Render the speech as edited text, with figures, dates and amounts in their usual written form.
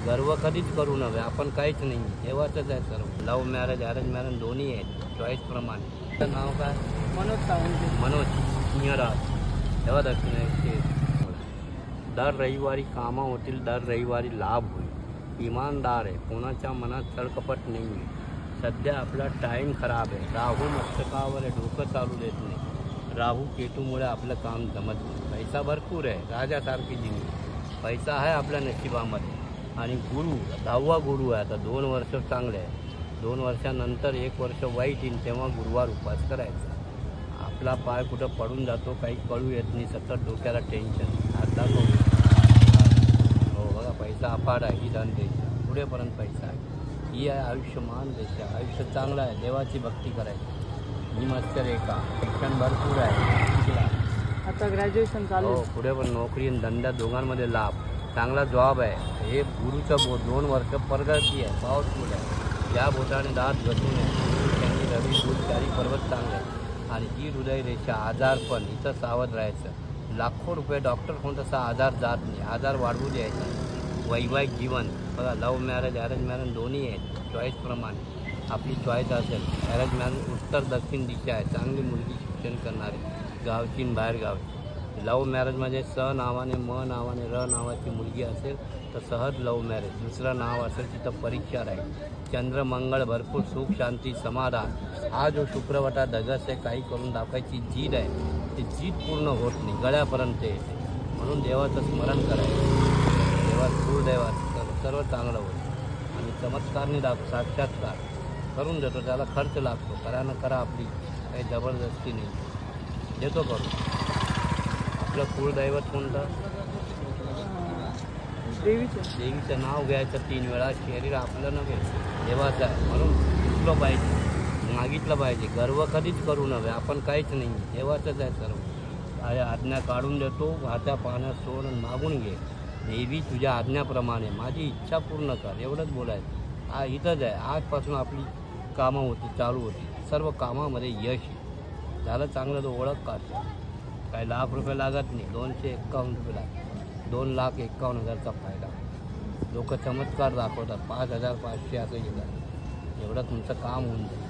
गर्व कधीच करू नये, आपण काहीच नाही, देवाचंच आहे सर्व. लव्ह मॅरेज अरेंज मॅरेज दोन्ही आहेत चॉईसप्रमाणे. नाव काय? मनोज सावंत. मनोज नियराज. तेव्हा दक्षिणेचे दर रविवारी कामं होतील, दर रविवारी लाभ होईल. इमानदार आहे, कोणाच्या मनात तळकपट नाही आहे. सध्या आपला टाईम खराब आहे. राहू मस्तकावर आहे, डोकं चालू देत नाही. राहू केतूमुळे आपलं काम जमत नाही. पैसा भरपूर आहे, राजासारखी जिंकली. पैसा आहे आपल्या नशिबामध्ये. आणि गुरु 10वा गुरु आहे. आता 2 वर्ष चांगले आहे, 2 वर्षानंतर 1 वर्ष वाईट येईल, तेव्हा गुरुवार उपवास करायचा. आपला पाय कुठं पडून जातो काही कळू येत नाही, सतत डोक्याला टेन्शन. आता हो बघा, पैसा अफाट आहे. ही धन देश पुढेपर्यंत पैसा आहे. ही आहे आयुष्यमान देश आहे. आयुष्य चांगलं आहे, देवाची भक्ती करायची. ही मत्स्य रेखा. शिक्षण भरपूर आहे, आता ग्रॅज्युएशन चालू. हो, पुढे पण नोकरी आणि धंदा दोघांमध्ये लाभ. चांगला जॉब आहे. हे गुरुचं 2 वर्ष प्रगती आहे, पावरफुल आहे. या बोटाने दात घसून आहे. त्यांनी रवी दूध चारी पर्वत चांगले आहे. आणि ही हृदय रेषा आजारपण, इथं सावध राहायचं. लाखो रुपये डॉक्टर होऊन तसा आजार जात नाही, आजार वाढवू द्यायचा. वैवाहिक जीवन बघा, लव्ह मॅरेज अरेंज मॅरेज दोन्ही आहेत चॉईसप्रमाणे. आपली चॉईस असेल. अरेंज मॅरेज उत्तर दक्षिण दिशा आहे, चांगली मुलगी, शिक्षण करणारी, गावची आणि बाहेर गावची. लव्ह मॅरेजमध्ये स नावाने, म नावाने, र नावाची मुलगी असेल तर सहज लव्ह मॅरेज. दुसरं नाव असेल तिथं परीक्षा राहील. चंद्र मंगळ भरपूर सुख शांती समाधान. हा जो शुक्रवटा धगस आहे, काही करून दाखवायची जीद आहे, ती जीद पूर्ण होत नाही, गळ्यापर्यंत येते. म्हणून देवाचं स्मरण करायचं. देवा कुळदेवात सर्व चांगलं होईल. आणि चमत्कारने साक्षात्कार करून देतो. त्याला खर्च लागतो, करानं करा, आपली काही जबरदस्ती नाही, देतो करून. आपलं कुळदैवत कोणतं? देवीचं नाव घ्यायचं 3 वेळा. शरीर आपलं नव्हे, देवाचं आहे. म्हणून शिकलं पाहिजे, मागितलं पाहिजे. गर्व कधीच करू नये, आपण काहीच नाही, देवाचंच आहे सर्व. आज्ञा काढून देतो, वाहत्या पाण्यात सोड आणि मागून घे. देवी तुझ्या आज्ञाप्रमाणे माझी इच्छा पूर्ण कर, एवढंच बोलायचं. इथंच आहे. आजपासून आपली कामं होती, चालू होती. सर्व कामामध्ये यश झालं चांगलं तर ओळख काढतो. काही लाख रुपये लागत नाही, 251 रुपये लागतात. 2,51,000चा फायदा. लोक चमत्कार दाखवतात, 5,500 असं घेतात. एवढं तुमचं काम होऊन जाईल.